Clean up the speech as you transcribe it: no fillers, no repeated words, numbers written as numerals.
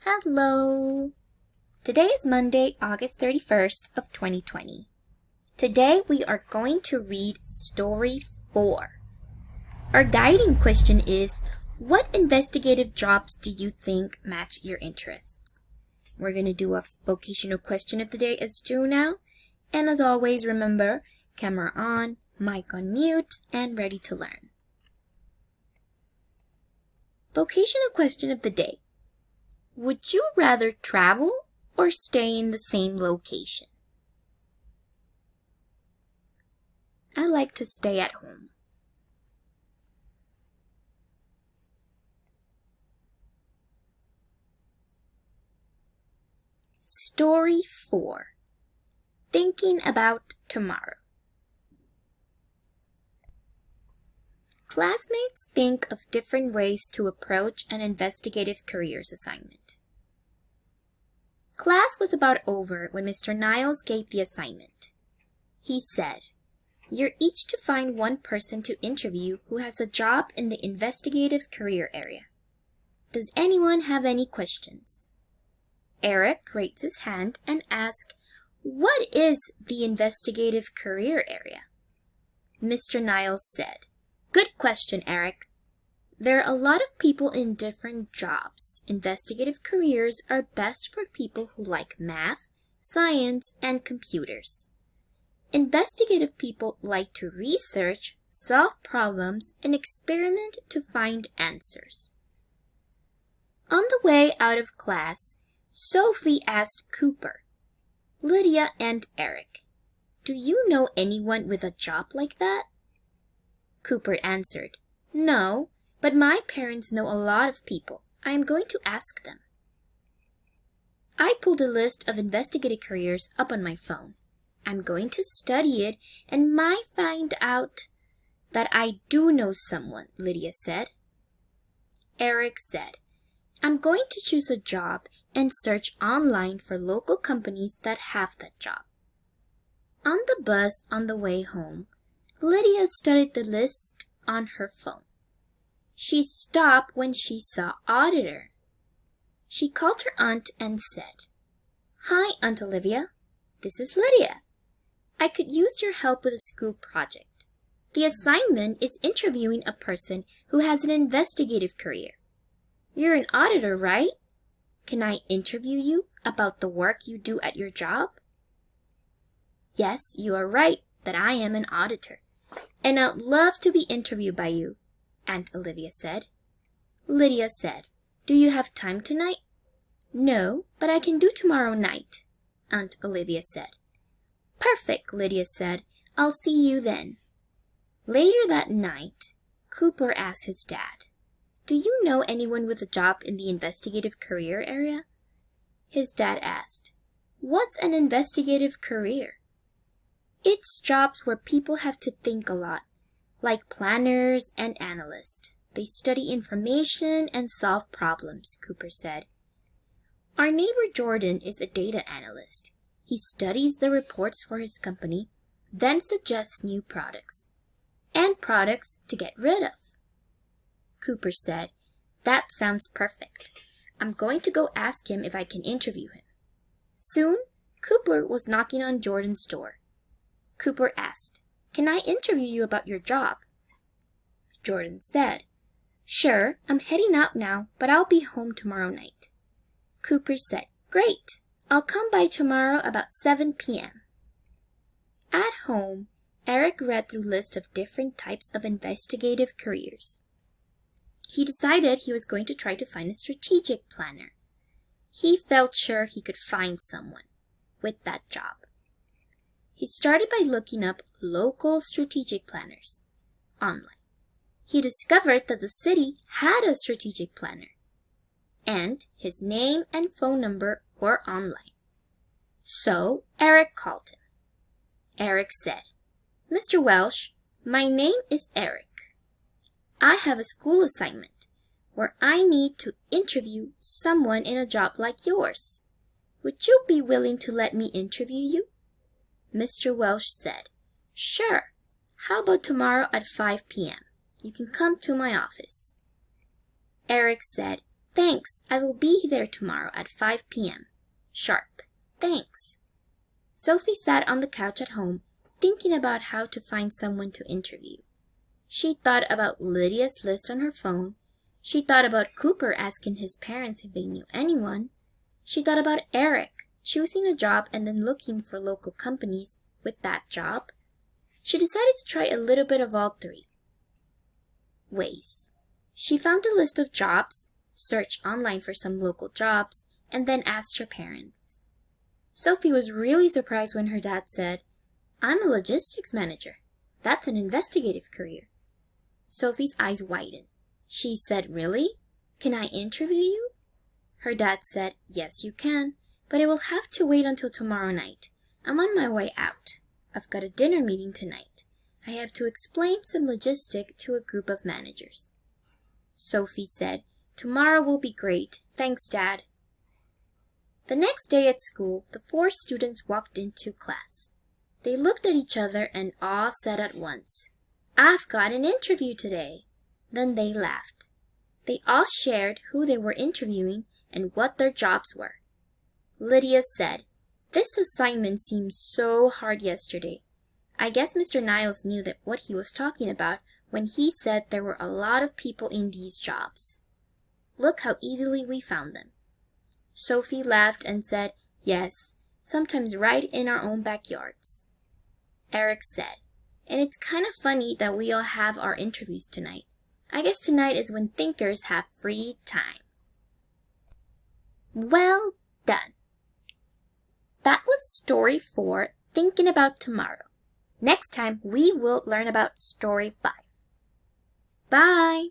Hello! Today is Monday, August 31st of 2020. Today we are going to read Story 4. Our guiding question is, what investigative jobs do you think match your interests? We're going to do a vocational question of the day as due now. And as always, remember, camera on, mic on mute, and ready to learn. Vocational question of the day. Would you rather travel or stay in the same location? I like to stay at home. Story 4. Thinking about tomorrow. Classmates think of different ways to approach an investigative careers assignment. Class was about over when Mr. Niles gave the assignment. He said, "You're each to find one person to interview who has a job in the investigative career area. Does anyone have any questions?" Eric raised his hand and asked, "What is the investigative career area?" Mr. Niles said, "Good question, Eric. There are a lot of people in different jobs. Investigative careers are best for people who like math, science, and computers. Investigative people like to research, solve problems, and experiment to find answers." On the way out of class, Sophie asked Cooper, Lydia, and Eric, "Do you know anyone with a job like that?" Cooper answered, "No, but my parents know a lot of people. I am going to ask them." I pulled a list of investigative careers up on my phone. I'm going to study it and might find out that I do know someone, Lydia said. Eric said, "I'm going to choose a job and search online for local companies that have that job." On the bus on the way home, Lydia studied the list on her phone. She stopped when she saw Auditor. She called her aunt and said, "Hi, Aunt Olivia. This is Lydia. I could use your help with a school project. The assignment is interviewing a person who has an investigative career. You're an auditor, right? Can I interview you about the work you do at your job?" "Yes, you are right that I am an auditor, and I'd love to be interviewed by you," Aunt Olivia said. Lydia said, "Do you have time tonight?" "No, but I can do tomorrow night," Aunt Olivia said. "Perfect," Lydia said. "I'll see you then." Later that night, Cooper asked his dad, "Do you know anyone with a job in the investigative career area?" His dad asked, "What's an investigative career?" "It's jobs where people have to think a lot, like planners and analysts. They study information and solve problems," Cooper said. "Our neighbor Jordan is a data analyst. He studies the reports for his company, then suggests new products and products to get rid of." Cooper said, "That sounds perfect. I'm going to go ask him if I can interview him." Soon, Cooper was knocking on Jordan's door. Cooper asked, "Can I interview you about your job?" Jordan said, "Sure, I'm heading out now, but I'll be home tomorrow night." Cooper said, "Great, I'll come by tomorrow about 7 p.m. At home, Eric read through a list of different types of investigative careers. He decided he was going to try to find a strategic planner. He felt sure he could find someone with that job. He started by looking up local strategic planners online. He discovered that the city had a strategic planner, and his name and phone number were online. So Eric called him. Eric said, "Mr. Welsh, my name is Eric. I have a school assignment where I need to interview someone in a job like yours. Would you be willing to let me interview you?" Mr. Welsh said, "Sure. How about tomorrow at 5 p.m.? You can come to my office." Eric said, Thanks, I will be there tomorrow at 5 p.m. sharp. Thanks. Sophie sat on the couch at home, thinking about how to find someone to interview. She thought about Lydia's list on her phone. She thought about Cooper asking his parents if they knew anyone. She thought about Eric choosing a job and then looking for local companies with that job. She decided to try a little bit of all three ways. She found a list of jobs, searched online for some local jobs, and then asked her parents. Sophie was really surprised when her dad said, "I'm a logistics manager. That's an investigative career." Sophie's eyes widened. She said, "Really? Can I interview you?" Her dad said, "Yes, you can, but it will have to wait until tomorrow night. I'm on my way out. I've got a dinner meeting tonight. I have to explain some logistic to a group of managers." Sophie said, "Tomorrow will be great. Thanks, Dad." The next day at school, the 4 students walked into class. They looked at each other and all said at once, "I've got an interview today." Then they laughed. They all shared who they were interviewing and what their jobs were. Lydia said, "This assignment seemed so hard yesterday. I guess Mr. Niles knew that what he was talking about when he said there were a lot of people in these jobs. Look how easily we found them." Sophie laughed and said, "Yes, sometimes right in our own backyards." Eric said, "And it's kind of funny that we all have our interviews tonight. I guess tonight is when thinkers have free time." Well done. That was story 4, Thinking About Tomorrow. Next time we will learn about story 5. Bye!